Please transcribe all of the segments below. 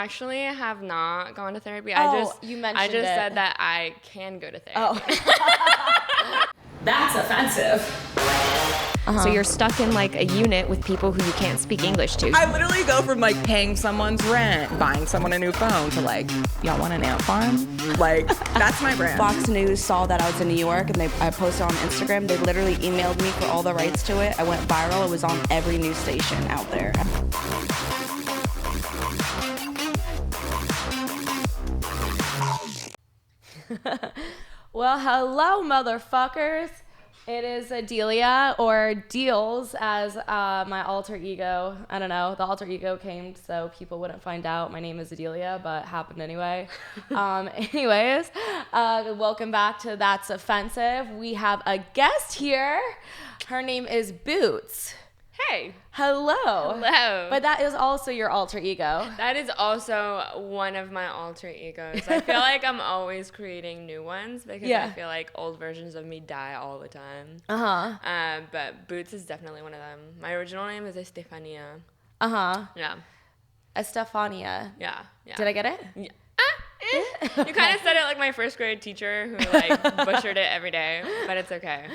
actually have not gone to therapy. You mentioned I just it. said that I can go to therapy. Oh. That's offensive. So you're stuck in like a unit with people who you can't speak English to. I literally go from like paying someone's rent, buying someone a new phone, to like, y'all want an ant farm? Like, that's my brand. Fox News saw that I was in New York and I posted on Instagram. They literally emailed me for all the rights to it. I went viral. It was on every news station out there. Well, hello, motherfuckers. It is Adelia, or DEELZ, as my alter ego. I don't know. The alter ego came so people wouldn't find out my name is Adelia, but happened anyway. Welcome back to That's Offensive. We have a guest here. Her name is Boots. Hey. Hello. Hello. But that is also your alter ego. That is also one of my alter egos. I feel like I'm always creating new ones because I feel like old versions of me die all the time. But Boots is definitely one of them. My original name is Estefania. Yeah. Estefania. Yeah. Did I get it? Yeah. You kind of said it like my first grade teacher who like butchered it every day, but it's okay.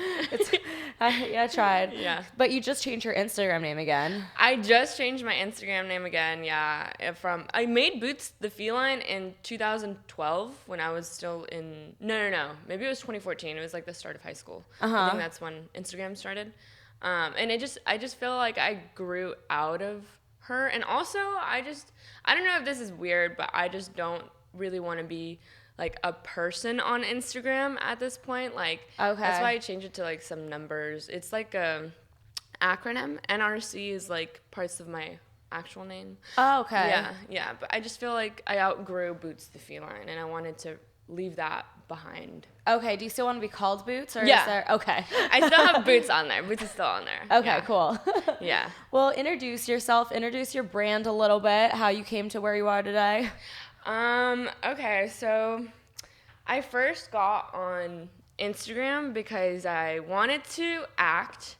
I tried. Yeah. But you just changed your Instagram name again. I just changed my Instagram name again, yeah. I made Boots the Feline in 2012 when I was still in, no. Maybe it was 2014. It was like the start of high school. I think that's when Instagram started. And I just feel like I grew out of her. And also, I don't know if this is weird, but I just don't really want to be like a person on Instagram at this point. Like, that's why I changed it to like some numbers. It's like a acronym. NRC is like parts of my actual name. Oh, okay. Yeah. But I just feel like I outgrew Boots the Feline, and I wanted to leave that behind. Okay. Do you still want to be called Boots? Or Yeah. Is there, okay. I still have Boots on there. Boots is still on there. Okay, cool. Yeah. Well, introduce yourself. Introduce your brand a little bit. How you came to where you are today. Okay, so I first got on Instagram because I wanted to act,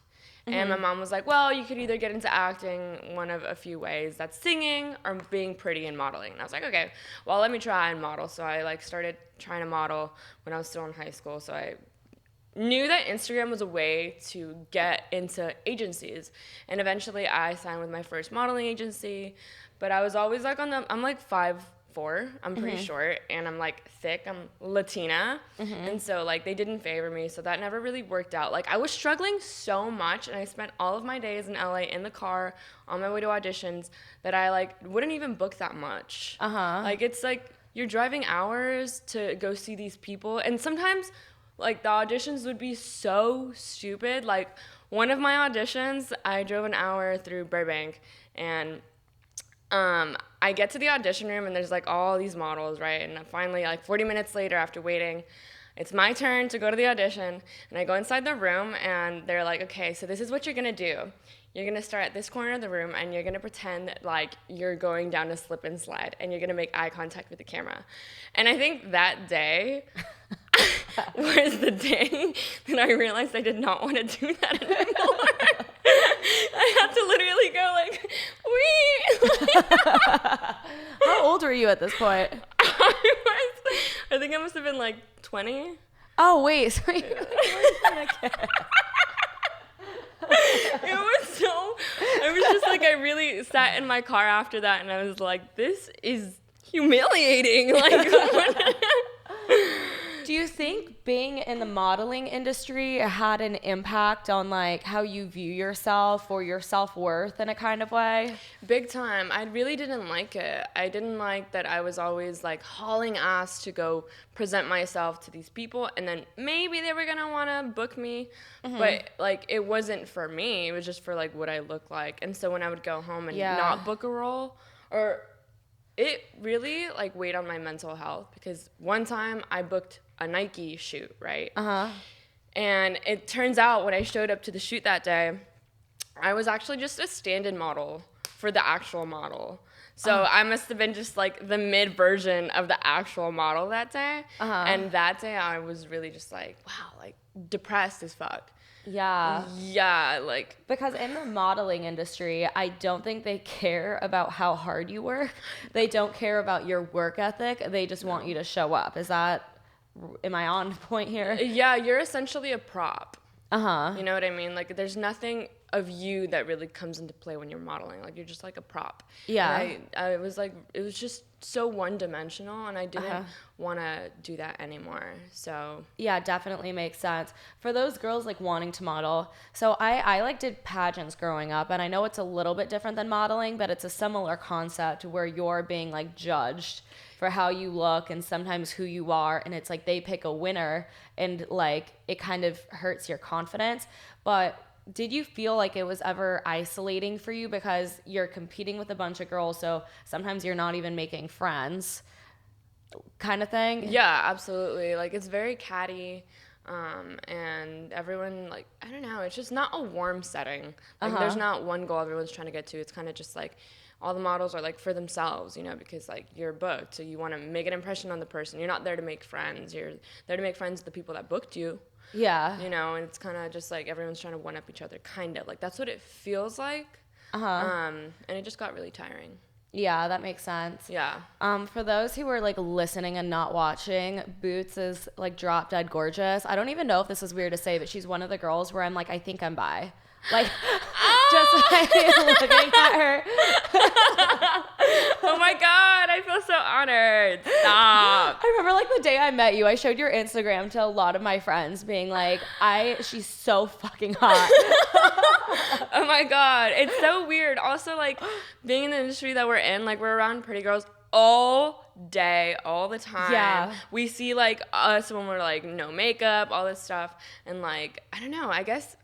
and my mom was like, well, you could either get into acting one of a few ways. That's singing or being pretty and modeling. And I was like, okay, well, let me try and model. So I like started trying to model when I was still in high school. So I knew that Instagram was a way to get into agencies. And eventually I signed with my first modeling agency, but I was always like I'm like 5'4", I'm pretty short, and I'm like thick, I'm Latina, and so like they didn't favor me, so that never really worked out. Like I was struggling so much, and I spent all of my days in LA in the car on my way to auditions that I like wouldn't even book that much. Like it's like you're driving hours to go see these people, and sometimes like the auditions would be so stupid. Like one of my auditions, I drove an hour through Burbank, and I get to the audition room, and there's like all these models, right? And finally, like 40 minutes later, after waiting, it's my turn to go to the audition, and I go inside the room, and they're like, okay, so this is what you're gonna do. You're gonna start at this corner of the room, and you're gonna pretend like you're going down a slip and slide, and you're gonna make eye contact with the camera. And I think that day was the day that I realized I did not want to do that anymore. I had to literally go like, wee. How old were you at this point? I think I must have been like 20. Oh, wait. So you I was just like, I really sat in my car after that, and I was like, this is humiliating. Like, Do you think being in the modeling industry had an impact on like how you view yourself or your self-worth in a kind of way? Big time. I really didn't like it. I didn't like that I was always like hauling ass to go present myself to these people, and then maybe they were gonna wanna book me, but like it wasn't for me. It was just for like what I look like. And so when I would go home and not book a role, or it really like weighed on my mental health, because one time I booked a Nike shoot, right? And it turns out when I showed up to the shoot that day, I was actually just a stand-in model for the actual model. So I must have been just like the mid version of the actual model that day. And that day I was really just like, wow, like depressed as fuck. Yeah, like because in the modeling industry, I don't think they care about how hard you work. They don't care about your work ethic. They just want you to show up. Am I on point here? Yeah, you're essentially a prop. Uh-huh. You know what I mean? Like, there's nothing of you that really comes into play when you're modeling. Like, you're just like a prop. Yeah. And I was like, it was just so one-dimensional, and I didn't want to do that anymore. So yeah, definitely makes sense for those girls like wanting to model. So I like did pageants growing up, and I know it's a little bit different than modeling, but it's a similar concept where you're being like judged for how you look and sometimes who you are, and it's like they pick a winner, and like it kind of hurts your confidence. But did you feel like it was ever isolating for you because you're competing with a bunch of girls, so sometimes you're not even making friends kind of thing? yeah, absolutely. Like, it's very catty, and everyone, like, I don't know, it's just not a warm setting. Like, there's not one goal everyone's trying to get to. It's kind of just like all the models are like for themselves, you know, because like you're booked, so you want to make an impression on the person. You're not there to make friends. You're there to make friends with the people that booked you. Yeah. You know, and it's kind of just like everyone's trying to one up each other, kind of. Like, that's what it feels like. And it just got really tiring. Yeah, that makes sense. Yeah. For those who are like listening and not watching, Boots is like drop dead gorgeous. I don't even know if this is weird to say, but she's one of the girls where I'm like, I think I'm bi. Like, just like looking at her. Oh my God, I feel so honored. Stop. I remember like the day I met you, I showed your Instagram to a lot of my friends being like, she's so fucking hot. Oh my God, it's so weird. Also, like, being in the industry that we're in, like, we're around pretty girls all day, all the time. Yeah. We see like us when we're like no makeup, all this stuff, and like, I don't know, I guess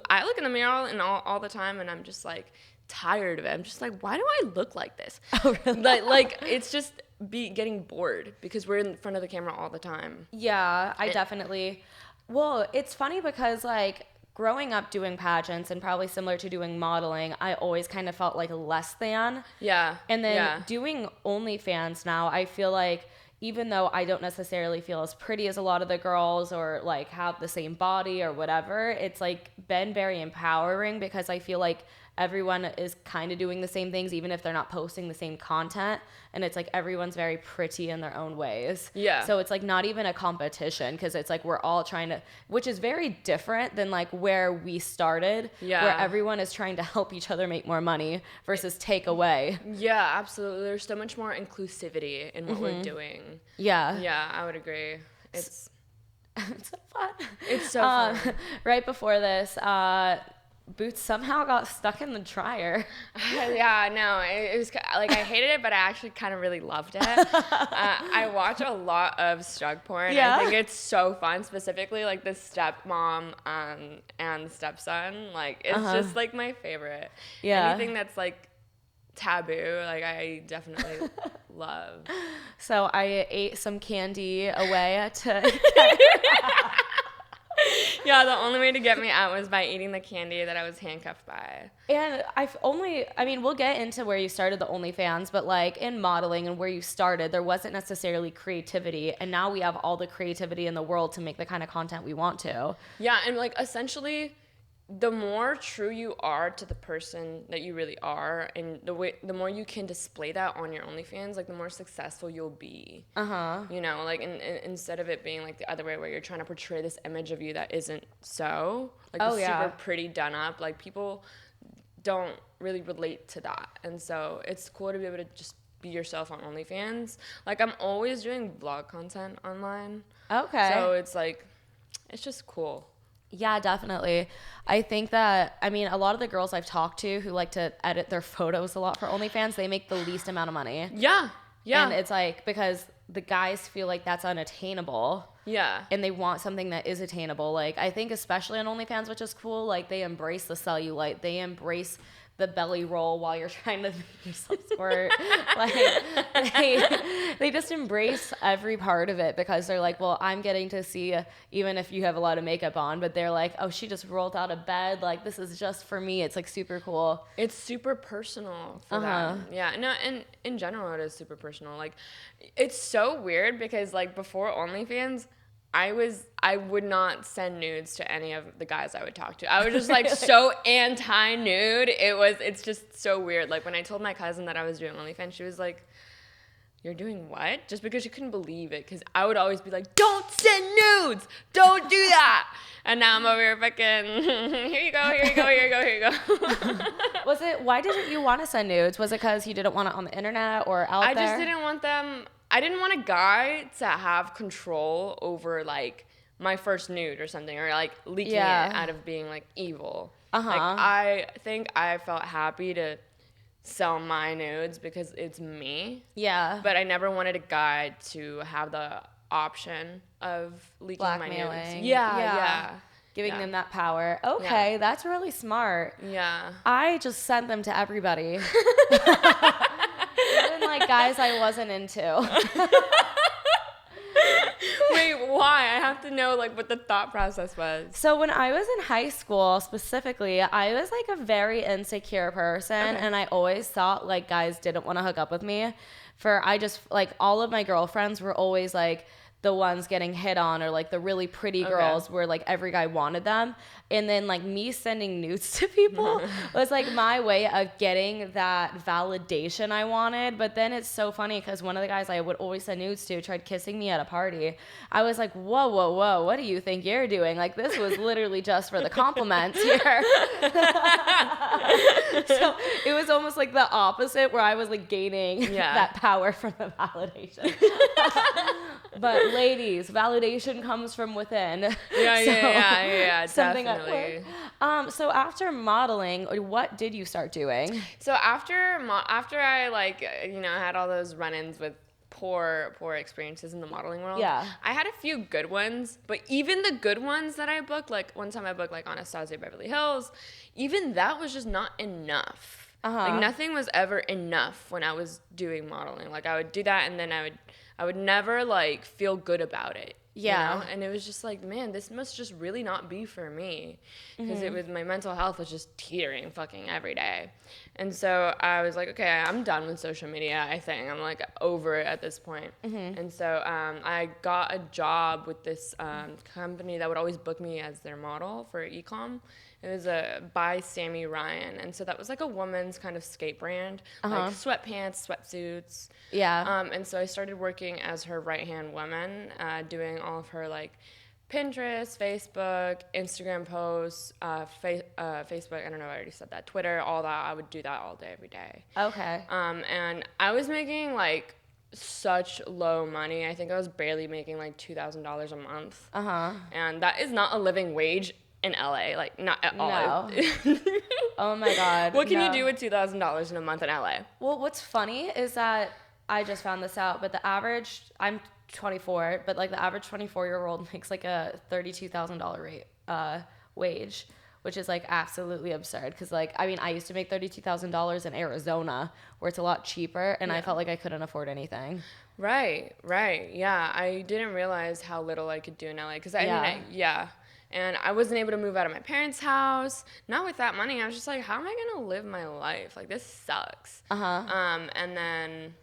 I look in the mirror and all the time, and I'm just like tired of it. I'm just like, why do I look like this? Oh, really? Like it's just getting bored because we're in front of the camera all the time. Yeah, I definitely. Well, it's funny because like growing up doing pageants and probably similar to doing modeling, I always kind of felt like less than. Yeah. And then yeah. doing OnlyFans now, I feel like even though I don't necessarily feel as pretty as a lot of the girls or like have the same body or whatever, it's like been very empowering because I feel like everyone is kind of doing the same things even if they're not posting the same content, and it's like everyone's very pretty in their own ways. Yeah. So it's like not even a competition because it's like we're all trying to, which is very different than like where we started, where everyone is trying to help each other make more money versus take away. Yeah, absolutely. There's so much more inclusivity in what we're doing. Yeah. Yeah, I would agree. It's so fun. It's so fun. Right before this, Boots somehow got stuck in the dryer. Yeah, no, it was like I hated it, but I actually kind of really loved it. I watch a lot of stug porn. Yeah. I think it's so fun, specifically like the stepmom and the stepson. Like, it's just like my favorite. Yeah. Anything that's like taboo, like I definitely love. So I ate some candy away to Yeah, the only way to get me out was by eating the candy that I was handcuffed by. And we'll get into where you started the OnlyFans, but like in modeling and where you started, there wasn't necessarily creativity. And now we have all the creativity in the world to make the kind of content we want to. Yeah, and like essentially, the more true you are to the person that you really are, and the more you can display that on your OnlyFans, like the more successful you'll be. You know, like instead of it being like the other way where you're trying to portray this image of you that isn't so, like super pretty done up, like people don't really relate to that. And so it's cool to be able to just be yourself on OnlyFans. Like, I'm always doing vlog content online. Okay. So it's like, it's just cool. Yeah, definitely. I think that, a lot of the girls I've talked to who like to edit their photos a lot for OnlyFans, they make the least amount of money. Yeah. And it's like, because the guys feel like that's unattainable. Yeah. And they want something that is attainable. Like, I think especially on OnlyFans, which is cool, like they embrace the cellulite. They embrace the belly roll while you're trying to do some squirt. Like, they just embrace every part of it because they're like, well, I'm getting to see, even if you have a lot of makeup on, but they're like, oh, she just rolled out of bed. Like, this is just for me. It's like super cool. It's super personal for them. Yeah, no, and in general, it is super personal. Like, it's so weird because like before OnlyFans, I would not send nudes to any of the guys I would talk to. I was just like so anti-nude. It's just so weird. Like when I told my cousin that I was doing OnlyFans, she was like, "You're doing what?" Just because she couldn't believe it. Because I would always be like, "Don't send nudes! Don't do that!" And now I'm over here fucking, here you go, here you go, here you go, here you go. Why didn't you want to send nudes? Was it because you didn't want it on the internet or out there? I just didn't want them. I didn't want a guy to have control over like my first nude or something, or like leaking it out of being like evil. Like I think I felt happy to sell my nudes because it's me. Yeah. But I never wanted a guy to have the option of leaking my nudes. Yeah. Giving them that power. Okay, that's really smart. Yeah. I just sent them to everybody. Even like guys I wasn't into. Wait, why? I have to know like what the thought process was. So when I was in high school specifically, I was like a very insecure person, and I always thought like guys didn't want to hook up with me. I just like all of my girlfriends were always like the ones getting hit on, or like the really pretty girls where like every guy wanted them. And then like me sending nudes to people was like my way of getting that validation I wanted. But then it's so funny because one of the guys I would always send nudes to tried kissing me at a party. I was like, whoa, what do you think you're doing? Like this was literally just for the compliments here. So it was almost like the opposite, where I was like gaining that power from the validation. But ladies, validation comes from within. Yeah, something definitely. So after modeling, what did you start doing? So after I like had all those run-ins with poor experiences in the modeling world, I had a few good ones, but even the good ones that I booked, like one time I booked like Anastasia Beverly Hills, even that was just not enough. Like nothing was ever enough when I was doing modeling. Like I would do that, and then I would never like feel good about it. Yeah. You know? And it was just like, man, this must just really not be for me. Because it was, my mental health was just teetering fucking every day. And so I was like, okay, I'm done with social media, I think. I'm like over it at this point. And so I got a job with this company that would always book me as their model for e-com. It was by Sammy Ryan. And so that was like a woman's kind of skate brand, like sweatpants, sweatsuits. Yeah. And so I started working as her right-hand woman, doing all of her like Pinterest, Facebook, Instagram posts, Facebook, I don't know, I already said that, Twitter, all that. I would do that all day, every day. Okay. And I was making like such low money. I think I was barely making like $2,000 a month. And that is not a living wage in LA, like not at all. No. Oh my God. What can you do with $2,000 in a month in LA? Well, what's funny is that I just found this out, but the average, I'm 24, but like the average 24-year-old makes like a $32,000 rate wage, which is like absolutely absurd. Because like, I mean, I used to make $32,000 in Arizona, where it's a lot cheaper, and I felt like I couldn't afford anything. Right. Yeah, I didn't realize how little I could do in LA, because and I wasn't able to move out of my parents' house. Not with that money. I was just like, how am I gonna live my life? Like, this sucks. And then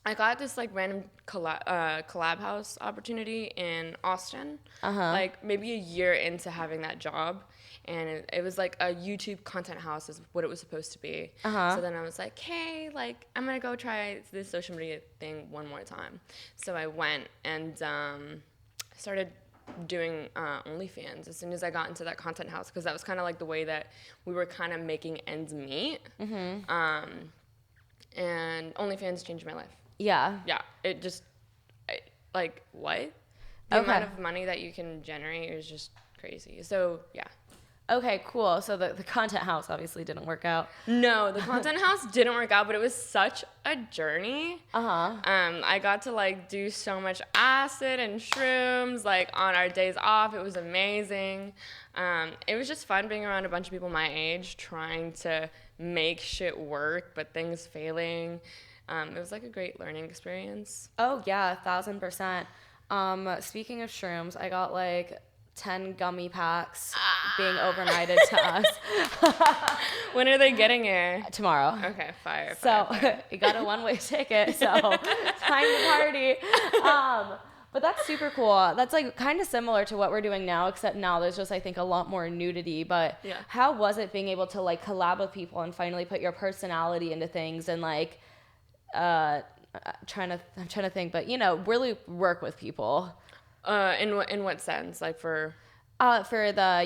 I got this like random collab house opportunity in Austin, like maybe a year into having that job. And it was like a YouTube content house is what it was supposed to be. So then I was like, hey, like I'm gonna go try this social media thing one more time. So I went and started doing OnlyFans as soon as I got into that content house, because that was kind of like the way that we were kind of making ends meet. And OnlyFans changed my life. Yeah, it just like what the amount of money that you can generate is just crazy. So yeah. Okay, cool. So the content house obviously didn't work out. No, the content house didn't work out, but it was such a journey. I got to like do so much acid and shrooms like on our days off. It was amazing. It was just fun being around a bunch of people my age trying to make shit work, but things failing. It was like a great learning experience. Oh yeah, 1,000%. Speaking of shrooms, I got like 10 gummy packs being overnighted to us. When are they getting here? Tomorrow. Okay, fire. You got a one-way ticket, so time to party. But that's super cool. That's like kind of similar to what we're doing now, except now there's just, I think, a lot more nudity. But how was it being able to like collab with people and finally put your personality into things and like, I'm trying to think, but you know, really work with people. In what sense? Like for the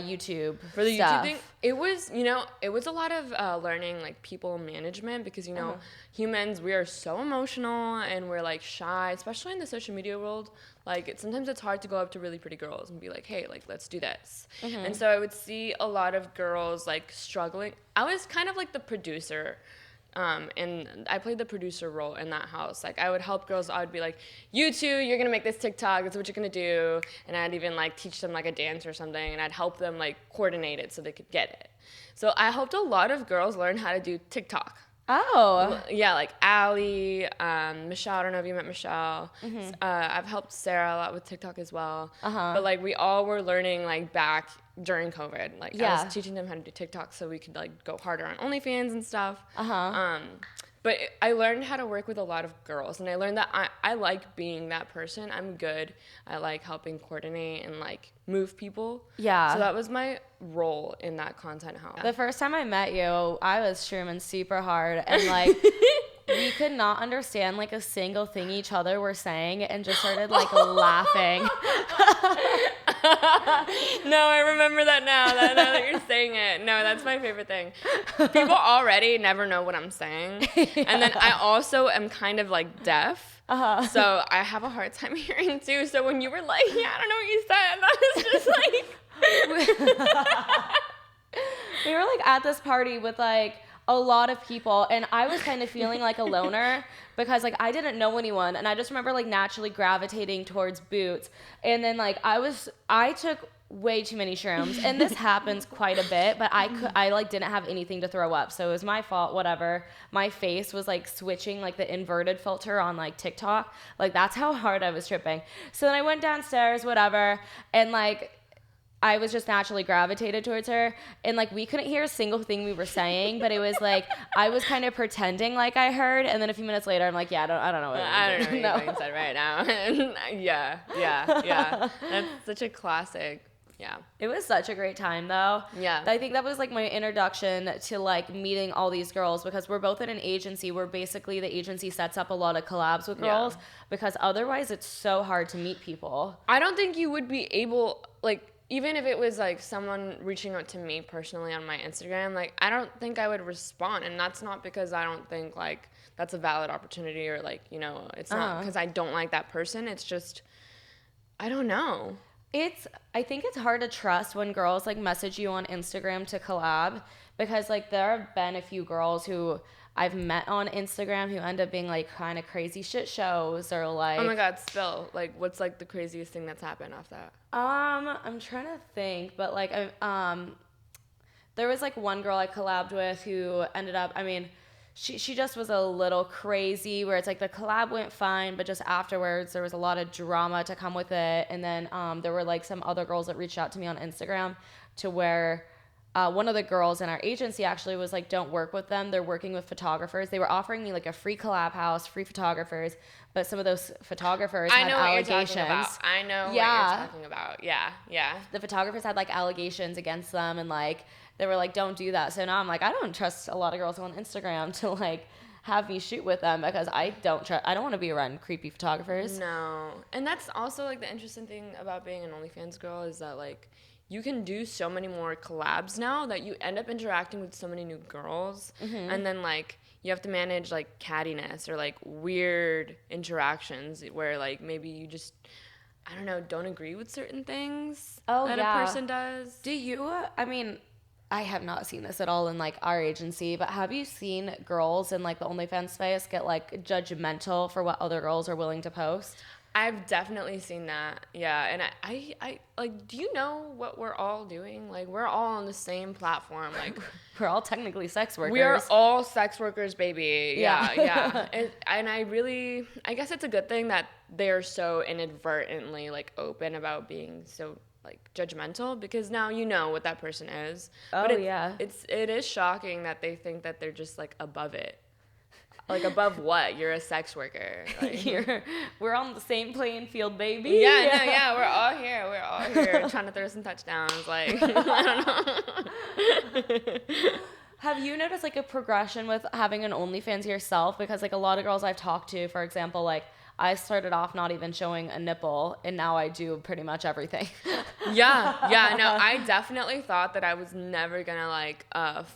YouTube YouTube thing, it was a lot of learning like people management, because humans, we are so emotional and we're like shy, especially in the social media world. Like sometimes it's hard to go up to really pretty girls and be like, hey, like let's do this. And so I would see a lot of girls like struggling. I was kind of like the producer. And I played the producer role in that house. Like I would help girls. I would be like, you two, you're gonna make this TikTok. That's what you're gonna do. And I'd even like teach them like a dance or something, and I'd help them like coordinate it so they could get it. So I helped a lot of girls learn how to do TikTok. Oh. Yeah, like Allie, Michelle. I don't know if you met Michelle. I've helped Sarah a lot with TikTok as well. But like we all were learning like back during COVID. Like I was teaching them how to do TikTok so we could like go harder on OnlyFans and stuff. But I learned how to work with a lot of girls, and I learned that I like being that person. I'm good. I like helping coordinate and like move people. Yeah. So that was my role in that content house. The first time I met you, I was streaming super hard, and like we could not understand like a single thing each other were saying, and just started like laughing. No, I remember that now that you're saying it. No, that's my favorite thing. People already never know what I'm saying. And then I also am kind of like deaf. So I have a hard time hearing too. So when you were like, yeah, I don't know what you said, I was just like... We were like at this party with like a lot of people, and I was kind of feeling like a loner because like I didn't know anyone, and I just remember like naturally gravitating towards Boots. And then like I took way too many shrooms, and this happens quite a bit, but I like didn't have anything to throw up, so it was my fault, whatever. My face was like switching like the inverted filter on like TikTok, like that's how hard I was tripping. So then I went downstairs, whatever, and like I was just naturally gravitated towards her, and like we couldn't hear a single thing we were saying, but it was like I was kind of pretending like I heard, and then a few minutes later I'm like, yeah, I don't know what you said right now. yeah, that's such a classic. Yeah. It was such a great time though. Yeah. I think that was like my introduction to like meeting all these girls, because we're both at an agency where basically the agency sets up a lot of collabs with girls, because otherwise it's so hard to meet people. I don't think you would be able, like, even if it was like someone reaching out to me personally on my Instagram, like I don't think I would respond. And that's not because I don't think like that's a valid opportunity, or like, it's not because I don't like that person. It's just, I don't know. I think it's hard to trust when girls like message you on Instagram to collab, because like there have been a few girls who I've met on Instagram who end up being like kind of crazy shit shows, or like, oh my God, spill. Like what's like the craziest thing that's happened off that? I'm trying to think, but like there was like one girl I collabed with who ended up, I mean, she just was a little crazy, where it's like the collab went fine, but just afterwards there was a lot of drama to come with it. And then there were like some other girls that reached out to me on Instagram, to where one of the girls in our agency actually was like, don't work with them. They're working with photographers. They were offering me like a free collab house, free photographers, but some of those photographers had allegations. I know what you're talking about. Yeah. The photographers had like allegations against them, and like they were like, don't do that. So now I'm like, I don't trust a lot of girls on Instagram to like have me shoot with them, because I don't want to be around creepy photographers. No. And that's also like the interesting thing about being an OnlyFans girl, is that like you can do so many more collabs now that you end up interacting with so many new girls. And then like you have to manage like cattiness or like weird interactions where like maybe you just, I don't know, don't agree with certain things that a person does. Do you, I mean, I have not seen this at all in like our agency, but have you seen girls in like the OnlyFans space get like judgmental for what other girls are willing to post? I've definitely seen that, yeah. And I like, do you know what we're all doing? Like, we're all on the same platform. Like, we're all technically sex workers. We are all sex workers, baby. Yeah. And I guess it's a good thing that they're so inadvertently like open about being so like judgmental, because now you know what that person is. Oh, but it Like, above what? You're a sex worker. Like, we're on the same playing field, baby. Yeah, we're all here. We're all here trying to throw some touchdowns. Like, I don't know. Have you noticed like a progression with having an OnlyFans yourself? Because like a lot of girls I've talked to, for example, like I started off not even showing a nipple, and now I do pretty much everything. Yeah, no, I definitely thought that I was never gonna like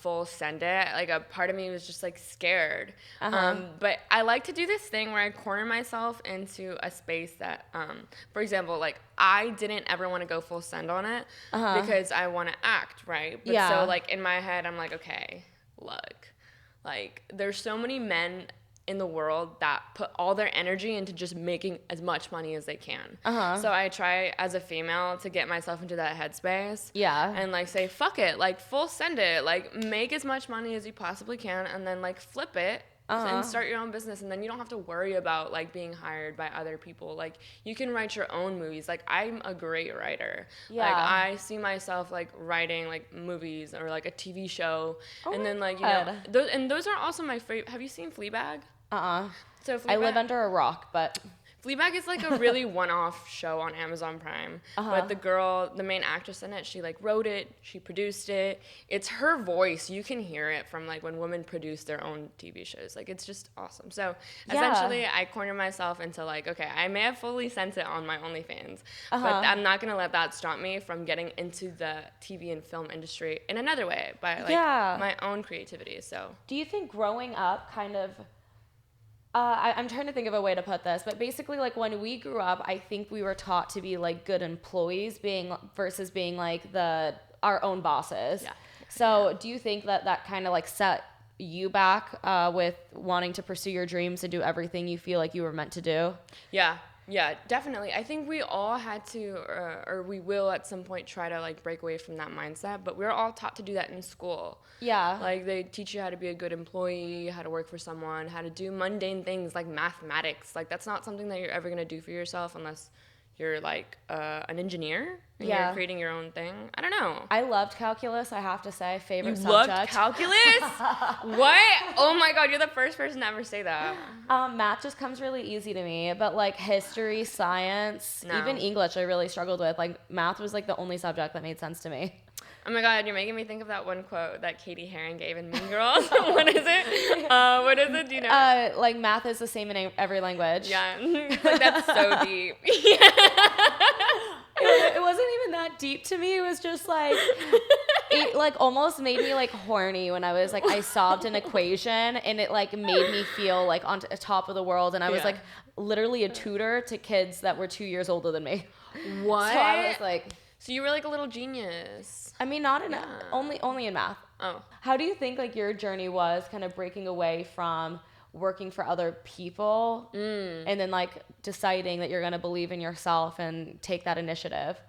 full send it. Like a part of me was just like scared. But I like to do this thing where I corner myself into a space that, for example, like I didn't ever want to go full send on it because I want to act, right? But so like in my head, I'm like, okay, look, like there's so many men in the world that put all their energy into just making as much money as they can. So I try as a female to get myself into that headspace. And like say, fuck it, like full send it, like make as much money as you possibly can, and then like flip it and start your own business, and then you don't have to worry about like being hired by other people. Like you can write your own movies. Like I'm a great writer. Like I see myself like writing like movies or like a TV show, and then like you know those are also my favorite. Have you seen Fleabag? So Fleabag, I live under a rock, but Fleabag is like a really one-off show on Amazon Prime. But the main actress in it, she like wrote it, she produced it. It's her voice. You can hear it from like when women produce their own TV shows. Like it's just awesome. So essentially I corner myself into like, okay, I may have fully sent it on my OnlyFans, but I'm not gonna let that stop me from getting into the TV and film industry in another way by like my own creativity. So do you think growing up kind of I'm trying to think of a way to put this, but basically, like, when we grew up, I think we were taught to be, like, good employees versus being, like, our own bosses. So do you think that kind of, like, set you back with wanting to pursue your dreams and do everything you feel like you were meant to do? Yeah, definitely. I think we all had to, or we will at some point try to like break away from that mindset, but we're all taught to do that in school. Like they teach you how to be a good employee, how to work for someone, how to do mundane things like mathematics. Like that's not something that you're ever going to do for yourself unless you're like an engineer and you're creating your own thing. I don't know. I loved calculus, I have to say. Favorite subject. You loved calculus? What? Oh my God, you're the first person to ever say that. Math just comes really easy to me, but like history, science, even English I really struggled with. Like math was like the only subject that made sense to me. Oh my God, you're making me think of that one quote that Katie Heron gave in Mean Girls. What is it? Do you know? Like math is the same in every language. Yeah, like that's so deep. It wasn't even that deep to me. It was just like, it like almost made me like horny when I was like, I solved an equation and it like made me feel like on top of the world. And I was like literally a tutor to kids that were 2 years older than me. What? So I was like... So you were like a little genius. I mean, not in only in math. Oh. How do you think like your journey was kind of breaking away from working for other people and then like deciding that you're going to believe in yourself and take that initiative?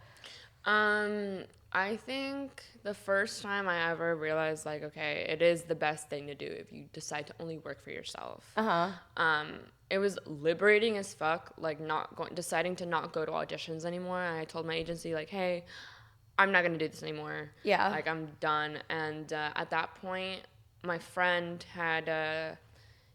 I think the first time I ever realized like, okay, it is the best thing to do if you decide to only work for yourself. It was liberating as fuck, like deciding to not go to auditions anymore. And I told my agency like, hey, I'm not gonna do this anymore. Like I'm done. And at that point, my friend had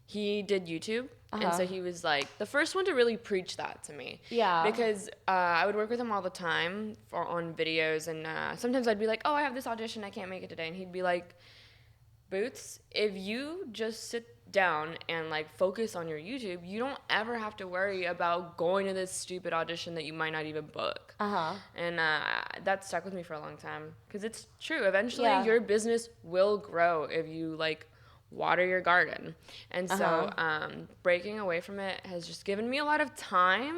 he did YouTube. And so he was like the first one to really preach that to me. Because I would work with him all the time on videos, and sometimes I'd be like, oh, I have this audition, I can't make it today. And he'd be like, Boots, if you just sit down and like focus on your YouTube, you don't ever have to worry about going to this stupid audition that you might not even book. And that stuck with me for a long time because it's true. Eventually, your business will grow if you like water your garden. And so breaking away from it has just given me a lot of time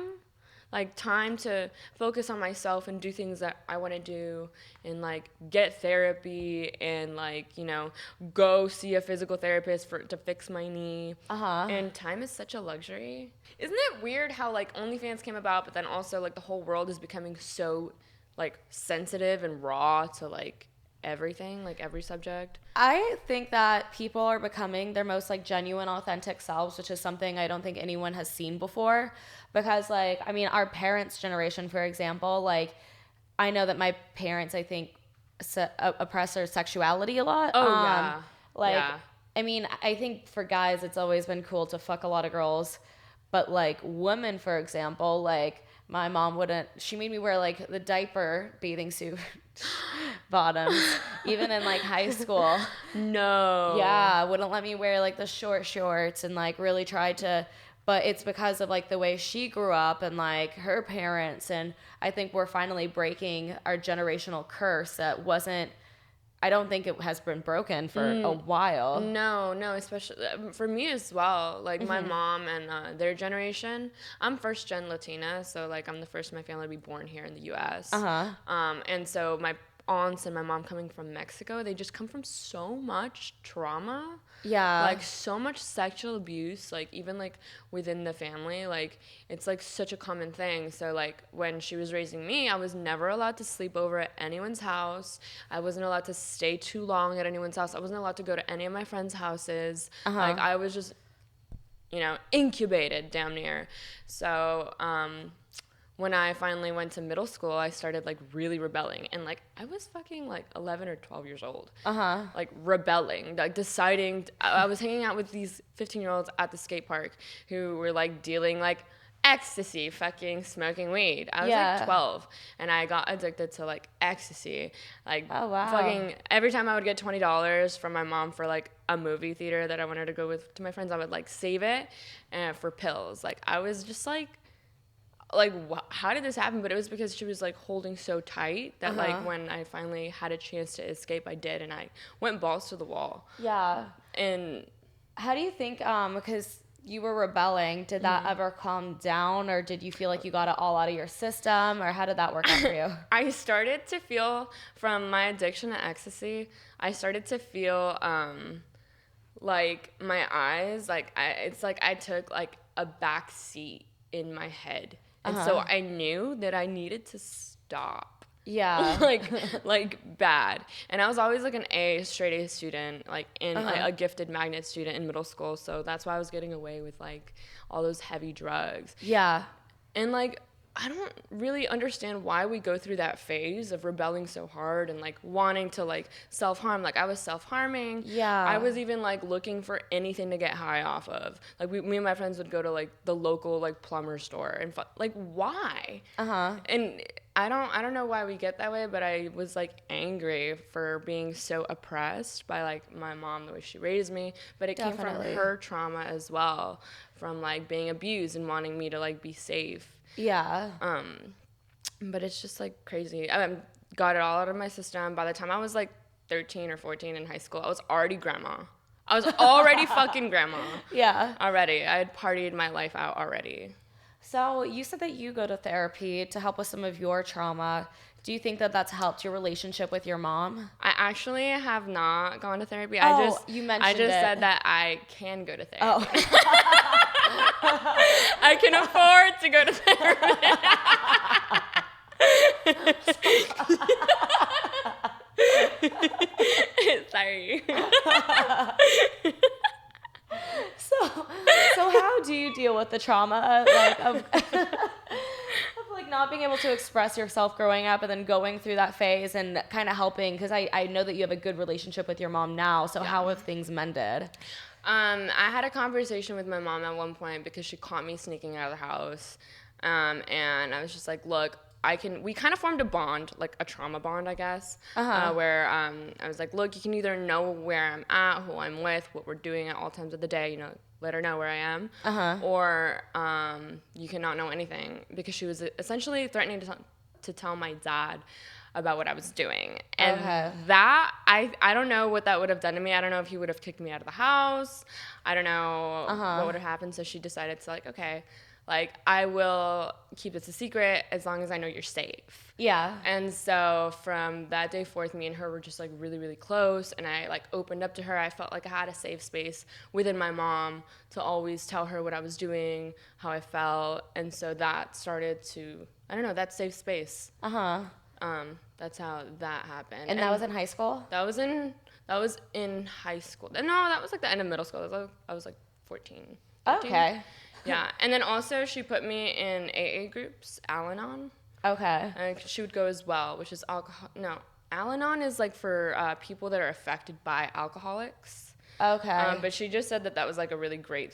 to focus on myself and do things that I want to do and like get therapy and like, you know, go see a physical therapist to fix my knee. And time is such a luxury. Isn't it weird how like OnlyFans came about, but then also like the whole world is becoming so like sensitive and raw to like everything, like every subject? I think that people are becoming their most like genuine, authentic selves, which is something I don't think anyone has seen before. Because like, I mean, our parents' generation, for example, like I know that my parents, I think, oppress their sexuality a lot. I mean, I think for guys, it's always been cool to fuck a lot of girls. But, like, women, for example, like, my mom wouldn't, she made me wear, like, the diaper bathing suit bottoms, even in, like, high school. No. Yeah, wouldn't let me wear, like, the short shorts and, like, really tried to, but it's because of, like, the way she grew up and, like, her parents. And I think we're finally breaking our generational curse that wasn't, I don't think it has been broken for a while. No, especially for me as well. Like my mom and their generation. I'm first gen Latina, so like I'm the first in my family to be born here in the U.S. And so my aunts and my mom coming from Mexico, they just come from so much trauma. Yeah. Like so much sexual abuse, like even like within the family, like it's like such a common thing. So like when she was raising me, I was never allowed to sleep over at anyone's house. I wasn't allowed to stay too long at anyone's house. I wasn't allowed to go to any of my friends' houses. Like I was just, incubated damn near. So when I finally went to middle school, I started like really rebelling, and like I was fucking like 11 or 12 years old, like rebelling, like deciding. I was hanging out with these 15-year-olds at the skate park who were like dealing like ecstasy, fucking smoking weed. I was like 12, and I got addicted to like ecstasy. Like fucking every time I would get $20 from my mom for like a movie theater that I wanted to go with to my friends, I would like save it for pills. Like I was just like how did this happen? But it was because she was like holding so tight that like when I finally had a chance to escape, I did, and I went balls to the wall. Yeah. And how do you think, because you were rebelling, did that ever calm down, or did you feel like you got it all out of your system, or how did that work out for you? I started to feel, from my addiction to ecstasy, I started to feel like my eyes, like it's like I took like a back seat in my head. And so I knew that I needed to stop. Yeah. like bad. And I was always like an straight A student, like in a gifted magnet student in middle school. So that's why I was getting away with like all those heavy drugs. Yeah. And like, I don't really understand why we go through that phase of rebelling so hard and like wanting to like self-harm. Like I was self-harming. Yeah. I was even like looking for anything to get high off of. Like me and my friends would go to like the local like plumber store and like why? And I don't know why we get that way, but I was like angry for being so oppressed by like my mom, the way she raised me. But it came from her trauma as well, from like being abused and wanting me to like be safe. Yeah. But it's just like crazy. I got it all out of my system. By the time I was like 13 or 14 in high school, I was already grandma. I was already fucking grandma. Yeah. Already. I had partied my life out already. So you said that you go to therapy to help with some of your trauma. Do you think that that's helped your relationship with your mom? I actually have not gone to therapy. You mentioned I just it. said that I can go to therapy. I can afford to go to therapy. Sorry. So how do you deal with the trauma of like not being able to express yourself growing up and then going through that phase and kind of helping? Because I know that you have a good relationship with your mom now. So how have things mended? I had a conversation with my mom at one point because she caught me sneaking out of the house. And I was just like, look, we kind of formed a bond, like a trauma bond, I guess, where I was like, look, you can either know where I'm at, who I'm with, what we're doing at all times of the day, let her know where I am, or you cannot know anything, because she was essentially threatening to tell my dad about what I was doing. And that, I don't know what that would have done to me. I don't know if he would have kicked me out of the house. I don't know what would have happened. So she decided to like, okay, like I will keep this a secret as long as I know you're safe. Yeah. And so from that day forth, me and her were just like really, really close. And I like opened up to her. I felt like I had a safe space within my mom to always tell her what I was doing, how I felt. And so that started to, I don't know, that safe space. That's how that happened. And that was in high school? That was in high school. No, that was like the end of middle school. I was like 14. 15. Okay. Yeah. And then also she put me in AA groups, Al-Anon. Okay. And she would go as well, which is alcohol. No, Al-Anon is like for people that are affected by alcoholics. Okay. But she just said that was like a really great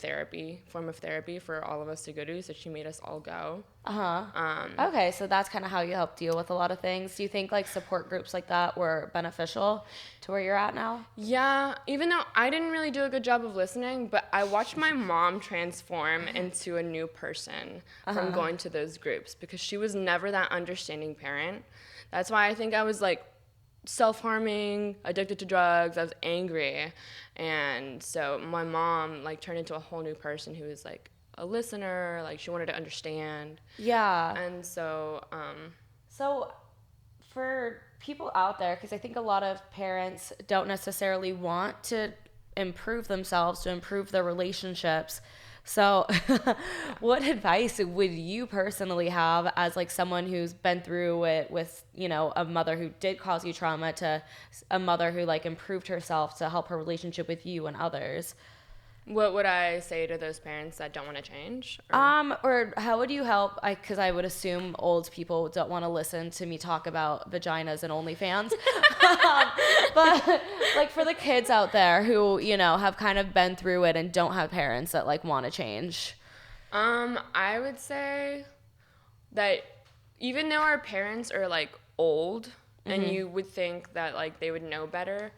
form of therapy for all of us to go to, so she made us all go. Okay, so that's kind of how you help deal with a lot of things. Do you think like support groups like that were beneficial to where you're at now? Yeah, even though I didn't really do a good job of listening, but I watched my mom transform into a new person from going to those groups, because she was never that understanding parent. That's why I think I was like self-harming, addicted to drugs, I was angry. And so my mom like turned into a whole new person who was like a listener, like she wanted to understand. Yeah. And so So for people out there, because I think a lot of parents don't necessarily want to improve themselves, to improve their relationships. So what advice would you personally have as like someone who's been through it with, you know, a mother who did cause you trauma to a mother who like improved herself to help her relationship with you and others? what would I say to those parents that don't want to change? Or how would you help? Because I would assume old people don't want to listen to me talk about vaginas and OnlyFans. But like for the kids out there who, you know, have kind of been through it and don't have parents that like want to change. I would say that even though our parents are like old and you would think that like they would know better,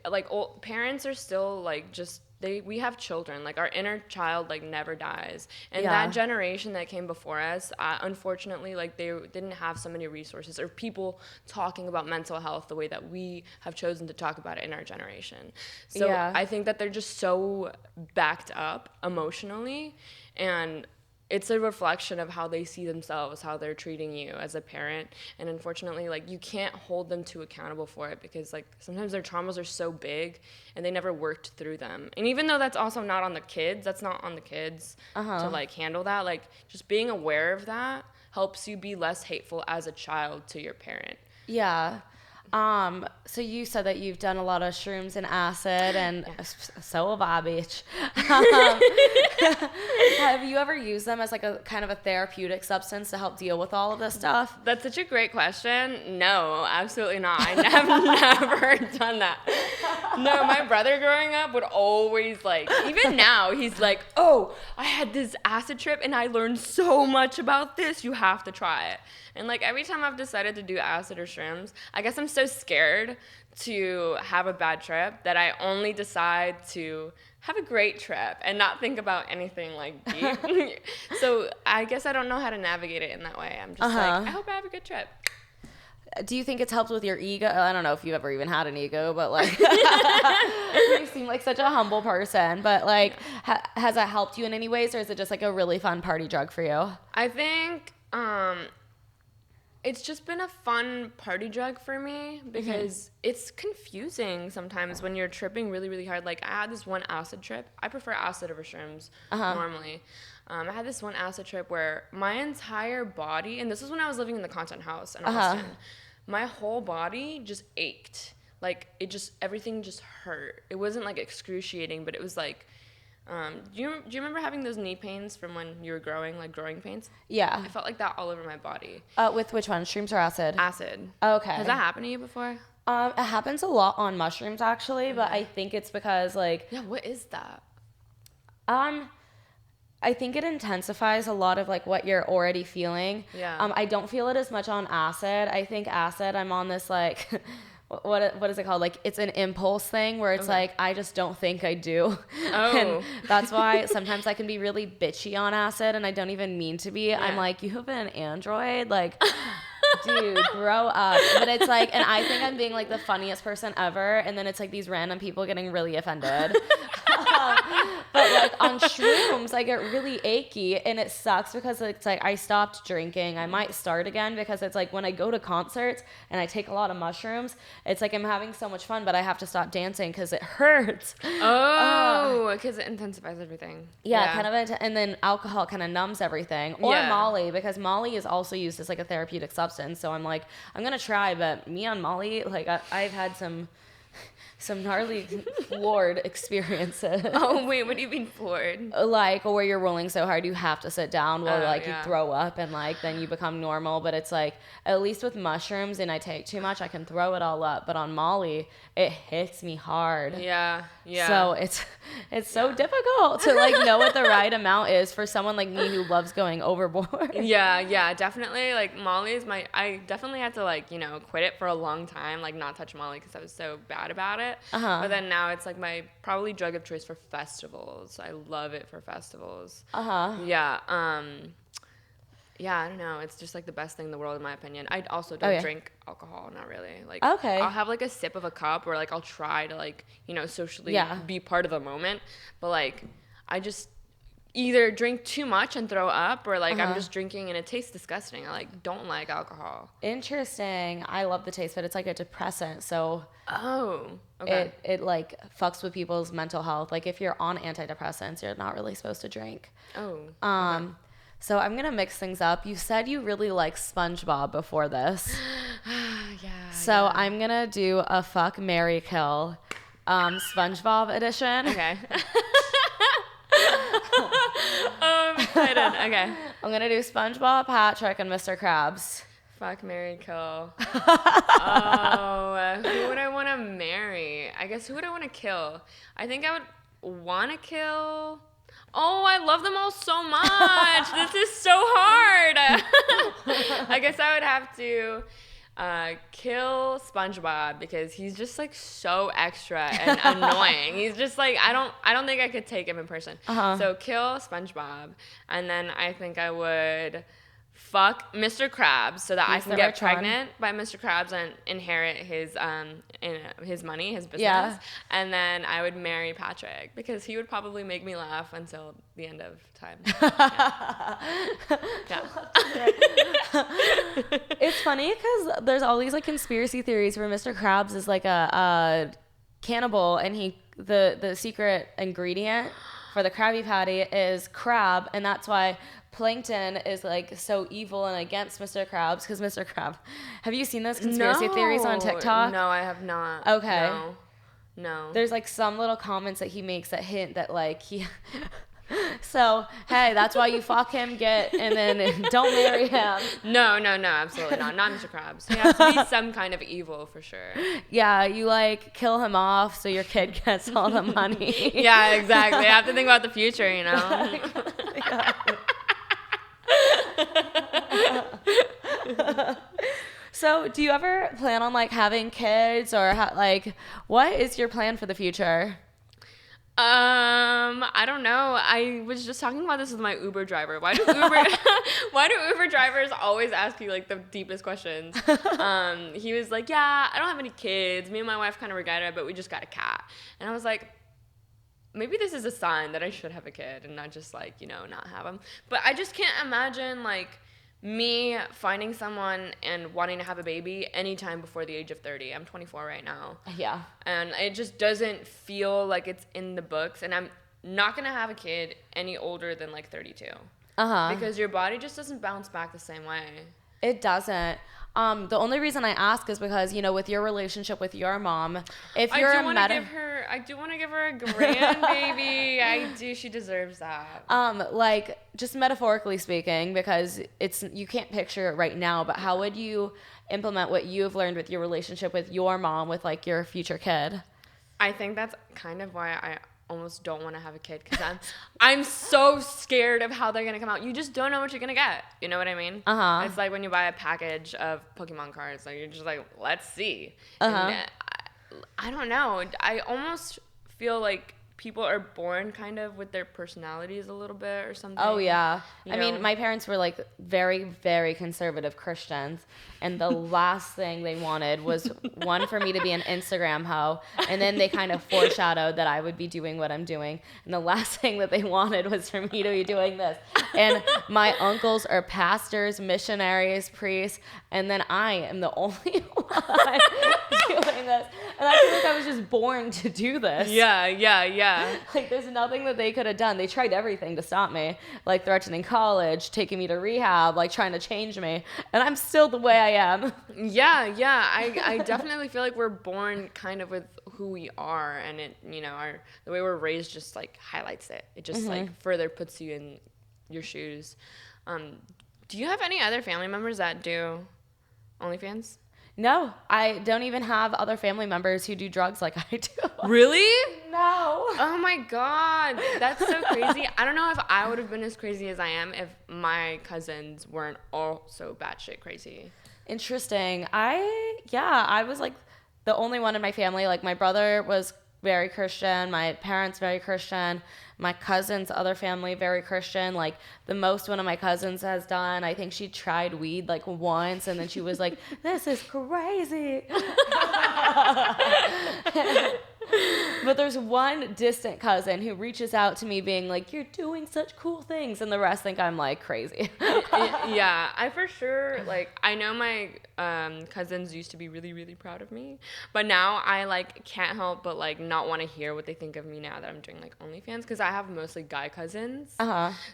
like old parents are still like just we have children, like our inner child like never dies, and that generation that came before us, unfortunately, like they didn't have so many resources or people talking about mental health the way that we have chosen to talk about it in our generation. So I think that they're just so backed up emotionally, and it's a reflection of how they see themselves, how they're treating you as a parent. And unfortunately, like you can't hold them too accountable for it, because like sometimes their traumas are so big and they never worked through them. And even though that's also not on the kids, that's not on the kids to like handle that. Like just being aware of that helps you be less hateful as a child to your parent. Yeah. So you said that you've done a lot of shrooms and acid, and so have I, bitch. Have you ever used them as like a kind of a therapeutic substance to help deal with all of this stuff? That's such a great question. No, absolutely not. I have never done that. No, my brother growing up would always like, even now, he's like, oh, I had this acid trip and I learned so much about this. You have to try it. And like every time I've decided to do acid or shrooms, I guess I'm so scared to have a bad trip that I only decide to have a great trip and not think about anything like deep. So I guess I don't know how to navigate it in that way. I'm just like, I hope I have a good trip. Do you think it's helped with your ego? I don't know if you've ever even had an ego, but like you seem like such a humble person, but like has that helped you in any ways, or is it just like a really fun party drug for you? I think it's just been a fun party drug for me, because it's confusing sometimes when you're tripping really, really hard. Like I had this one acid trip. I prefer acid over shrooms normally. I had this one acid trip where my entire body, and this was when I was living in the Content House in Austin, my whole body just ached. Like everything just hurt. It wasn't like excruciating, but it was like, do you remember having those knee pains from when you were growing, like growing pains? Yeah. I felt like that all over my body. With which one? Shrooms or acid? Acid. Okay. Has that happened to you before? It happens a lot on mushrooms actually, but I think it's because like Yeah, what is that? I think it intensifies a lot of like what you're already feeling. Yeah. I don't feel it as much on acid. I think acid, I'm on this like what is it called? Like it's an impulse thing where it's like I just don't think I do. Oh. And that's why sometimes I can be really bitchy on acid and I don't even mean to be. Yeah. I'm like, you have an Android? Like dude, grow up. But it's like, and I think I'm being like the funniest person ever, and then it's like these random people getting really offended. But like on shrooms, I get really achy, and it sucks because it's like I stopped drinking. I might start again because it's like when I go to concerts and I take a lot of mushrooms, it's like I'm having so much fun, but I have to stop dancing because it hurts. Oh, because it intensifies everything. Yeah, kind of, and then alcohol kind of numbs everything. Or Yeah. Molly, because Molly is also used as like a therapeutic substance. So I'm like, I'm gonna try, but me on Molly, like I've had some gnarly floored experiences. Oh wait, what do you mean floored? Like where you're rolling so hard you have to sit down while Oh, like yeah. you throw up and like then you become normal. But it's like at least with mushrooms and I take too much, I can throw it all up. But on Molly, it hits me hard. Yeah. Yeah. So it's so difficult to like know what the right amount is for someone like me who loves going overboard. Yeah, definitely. Like Molly is I definitely had to like, quit it for a long time, like not touch Molly because I was so bad about it. But then now it's like my probably drug of choice for festivals. I love it for festivals. Yeah. Yeah, I don't know. It's just like the best thing in the world in my opinion. I also don't drink alcohol, not really. Like I'll have like a sip of a cup or like I'll try to like, socially be part of the moment. But like I just either drink too much and throw up or like I'm just drinking and it tastes disgusting. I like don't like alcohol. Interesting. I love the taste, but it's like a depressant. So okay. it like fucks with people's mental health. Like if you're on antidepressants, you're not really supposed to drink. Okay. So I'm going to mix things up. You said you really like SpongeBob before this. Yeah. So I'm going to do a fuck, marry, kill SpongeBob edition. Okay. I'm excited. Okay. I'm going to do SpongeBob, Patrick, and Mr. Krabs. Fuck, marry, kill. Who would I want to marry? I guess who would I want to kill? I think I would want to kill... Oh, I love them all so much. This is so hard. I guess I would have to kill SpongeBob because he's just like so extra and annoying. He's just like I don't think I could take him in person. So kill SpongeBob, and then I think I would fuck Mr. Krabs so that I can get pregnant by Mr. Krabs and inherit his money, his business. And then I would marry Patrick because he would probably make me laugh until the end of time. It's funny because there's all these like conspiracy theories where Mr. Krabs is like a cannibal and the secret ingredient for the Krabby Patty is crab, and that's why Plankton is like so evil and against Mr. Krabs because Mr. Krabs. Have you seen those conspiracy theories on TikTok? No, I have not. Okay. No. There's like some little comments that he makes that hint that like he. So hey, that's why you fuck him, and then don't marry him. No, absolutely not. Not Mr. Krabs. He has to be some kind of evil for sure. Yeah, you like kill him off so your kid gets all the money. Yeah, exactly. I have to think about the future, So, do you ever plan on like having kids or like what is your plan for the future? I don't know. I was just talking about this with my Uber driver. Why do Uber drivers always ask you like the deepest questions? He was like, "Yeah, I don't have any kids. Me and my wife kind of regret it, but we just got a cat." And I was like, maybe this is a sign that I should have a kid and not just like, not have them. But I just can't imagine like me finding someone and wanting to have a baby anytime before the age of 30. I'm 24 right now. Yeah. And it just doesn't feel like it's in the books. And I'm not going to have a kid any older than like 32. Because your body just doesn't bounce back the same way. It doesn't. The only reason I ask is because, with your relationship with your mom, if you're I do want to give her a grandbaby. I do. She deserves that. Like just metaphorically speaking, because you can't picture it right now, but how would you implement what you've learned with your relationship with your mom with like your future kid? I think that's kind of why I almost don't want to have a kid because I'm so scared of how they're gonna come out. You just don't know what you're gonna get. You know what I mean? It's like when you buy a package of Pokemon cards. Like you're just like, let's see. And I don't know. I almost feel like people are born kind of with their personalities a little bit or something. Oh yeah. I mean, my parents were like very, very conservative Christians, and the last thing they wanted was one for me to be an Instagram hoe, and then they kind of foreshadowed that I would be doing what I'm doing, and the last thing that they wanted was for me to be doing this. And my uncles are pastors, missionaries, priests, and then I am the only one doing this. And I feel like I was just born to do this. Yeah. Like, there's nothing that they could have done. They tried everything to stop me, like threatening college, taking me to rehab, like trying to change me. And I'm still the way I am. Yeah. I definitely feel like we're born kind of with who we are. And it, the way we're raised just like highlights it. It just like further puts you in your shoes. Do you have any other family members that do OnlyFans? No, I don't even have other family members who do drugs like I do. Really? No. Oh my God, that's so crazy. I don't know if I would have been as crazy as I am if my cousins weren't also batshit crazy. Interesting. I was like the only one in my family. Like my brother was very Christian, my parents very Christian, my cousin's other family very Christian. Like the most one of my cousins has done, I think she tried weed like once and then she was like, this is crazy. But there's one distant cousin who reaches out to me being like, you're doing such cool things, and the rest think I'm like crazy. Yeah, I for sure, like, I know my cousins used to be really, really proud of me, but now I like can't help but like not want to hear what they think of me now that I'm doing like OnlyFans, because I have mostly guy cousins.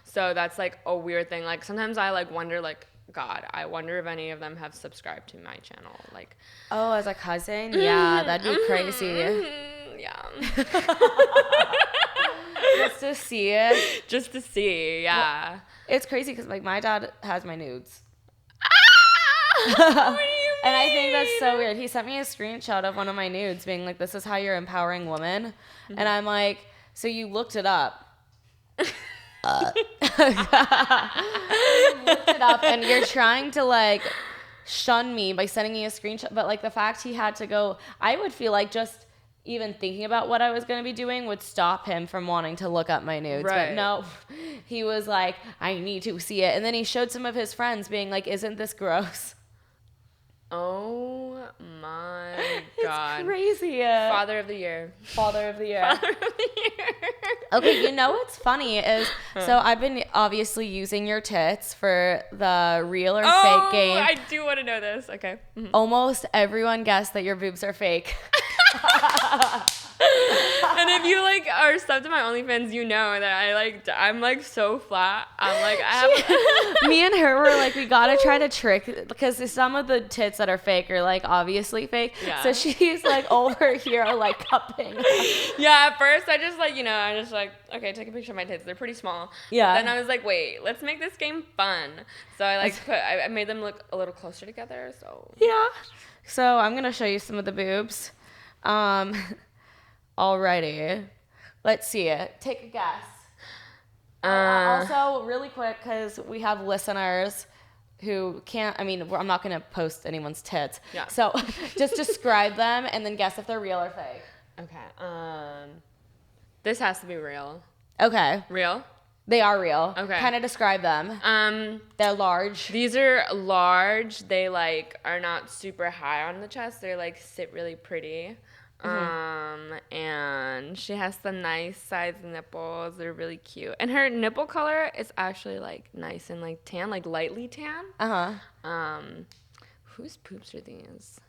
So that's like a weird thing. Like sometimes I like wonder, like, God, I wonder if any of them have subscribed to my channel. Like, oh, as a cousin? Yeah, that'd be crazy. Yeah. Just to see it. Just to see, yeah. Well, it's crazy because like my dad has my nudes. What do you mean? And I think that's so weird. He sent me a screenshot of one of my nudes being like, this is how you're empowering women. Mm-hmm. And I'm like, so you looked it up. Looked it up and you're trying to like shun me by sending me a screenshot, but like the fact he had to go, I would feel like just even thinking about what I was going to be doing would stop him from wanting to look up my nudes. Right. But no, he was like, I need to see it. And then he showed some of his friends being like, isn't this gross? Oh my God. It's crazy. Father of the year. Father of the year. Father of the year. Okay, you know what's funny is, so I've been obviously using your tits for the real or fake game. I do want to know this. Okay. Mm-hmm. Almost everyone guessed that your boobs are fake. And if you like are subbed to my OnlyFans, you know that I'm like so flat. I'm like me and her were like, we gotta try to trick, because some of the tits that are fake are like obviously fake. Yeah. So she's like over here like cupping. Yeah, at first I just like, I just like, okay, take a picture of my tits. They're pretty small. Yeah. Then I was like, wait, let's make this game fun. So I like I made them look a little closer together. So yeah. So I'm gonna show you some of the boobs. Alrighty. Let's see it. Take a guess. Also, really quick, because we have listeners who can't, I'm not going to post anyone's tits. Yeah. So just describe them and then guess if they're real or fake. Okay. This has to be real. Okay. Real? They are real. Okay. Kind of describe them. They're large. These are large. They like are not super high on the chest. They're like sit really pretty. And she has some nice sized nipples. They're really cute. And her nipple color is actually like nice and like tan, like lightly tan. Whose poops are these?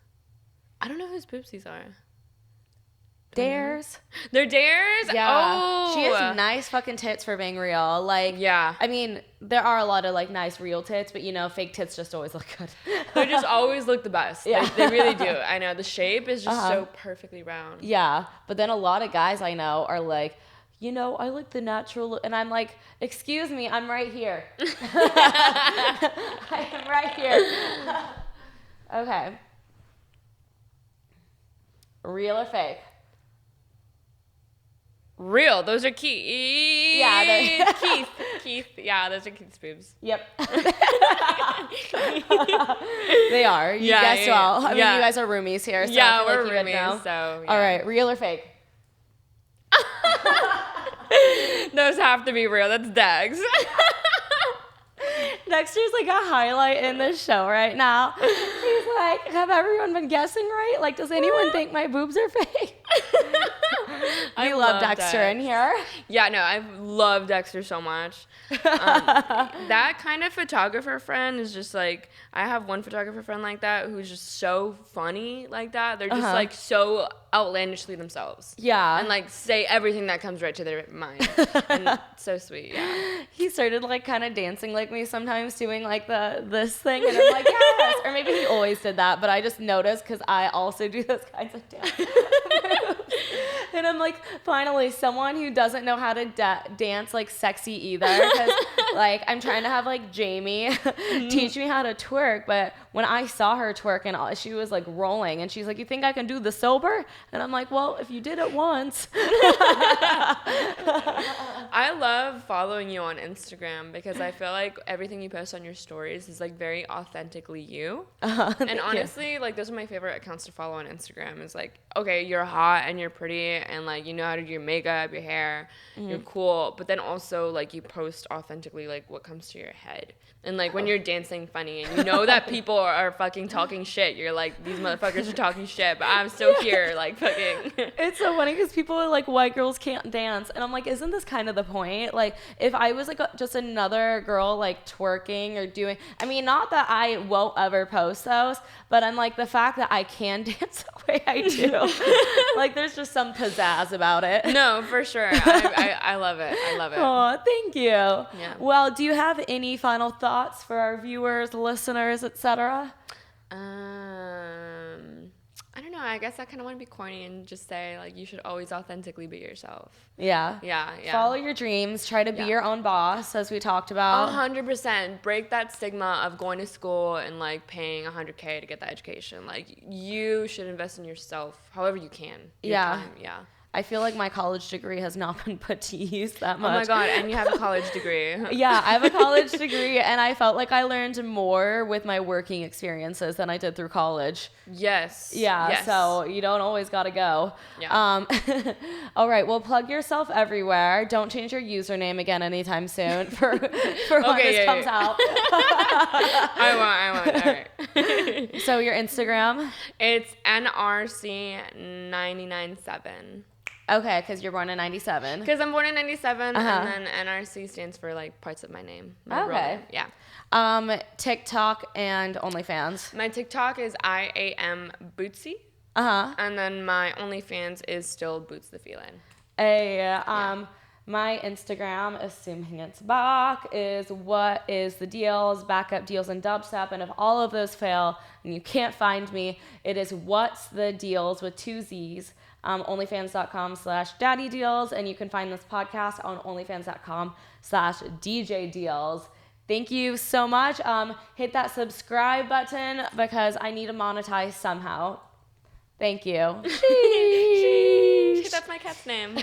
I don't know whose poops these are. Dares. They're Dares? Yeah. Oh. She has nice fucking tits for being real. Like, yeah. There are a lot of like nice real tits, but fake tits just always look good. They just always look the best. Yeah. They really do. I know. The shape is just so perfectly round. Yeah. But then a lot of guys I know are like, I like the natural look. And I'm like, excuse me, I'm right here. I am right here. Okay. Real or fake? Real. Those are Keith. Yeah. Keith. Yeah, those are Keith's boobs. Yep. They are. You guessed well. You guys are roomies here. So yeah, we're roomies. So, yeah. All right. Real or fake? Those have to be real. That's Dex. Dexter's like a highlight in this show right now. He's like, have everyone been guessing right? Like, does anyone think my boobs are fake? I love Dexter in here. Yeah, no, I love Dexter so much. That kind of photographer friend is just like, I have one photographer friend like that who's just so funny like that. They're just like so outlandishly themselves. Yeah. And like say everything that comes right to their mind. And so sweet, yeah. He started like kind of dancing like me sometimes, doing like this thing, and I'm like, yes. Or maybe he always did that, but I just noticed because I also do those kinds of dance moves. And I'm like, finally, someone who doesn't know how to dance like sexy either. Because like I'm trying to have like Jamie teach me how to twerk, but when I saw her twerk and she was like rolling, and she's like, "You think I can do the sober?" And I'm like, "Well, if you did it once." I love following you on Instagram because I feel like everything you post on your stories is like very authentically you. And honestly, like those are my favorite accounts to follow on Instagram. Is like, okay, you're hot and you're pretty and like you know how to do your makeup, your hair, you're cool, but then also like you post authentically like what comes to your head. And like when you're dancing funny and you know that people are fucking talking shit, you're like, these motherfuckers are talking shit, but I'm still here like fucking. It's so funny because people are like, white girls can't dance. And I'm like, isn't this kind of the point? Like if I was like just another girl like twerking or doing, I mean, not that I won't ever post those, but I'm like the fact that I can dance the way I do. Like there's just some pizzazz about it. No, for sure. I love it. I love it. Oh, thank you. Yeah. Well, do you have any final thoughts for our viewers, listeners, etc.? I don't know. I guess I kind of want to be corny and just say like you should always authentically be yourself. Yeah. Yeah. Follow your dreams. Try to be your own boss, as we talked about. 100%. Break that stigma of going to school and like paying $100K to get that education. Like you should invest in yourself however you can. Your time. Yeah. I feel like my college degree has not been put to use that much. Oh my God, and you have a college degree. Yeah, I have a college degree, and I felt like I learned more with my working experiences than I did through college. Yes. Yeah, yes. So you don't always got to go. Yeah. All right, well, plug yourself everywhere. Don't change your username again anytime soon for when this comes out. I won't. All right. So your Instagram? It's NRC997. Okay, because you're born in 97. Because I'm born in 97, and then NRC stands for like parts of my name. My real name. Yeah. TikTok and OnlyFans. My TikTok is IAM Bootsy. And then my OnlyFans is still Boots the Feline. My Instagram, assuming it's back, is what is the deals, backup deals and dubstep. And if all of those fail and you can't find me, it is what's the deals with 2 Z's. OnlyFans.com/daddydeals, and you can find this podcast on OnlyFans.com/DJDeals. Thank you so much. Hit that subscribe button because I need to monetize somehow. Thank you. Sheesh. That's my cat's name.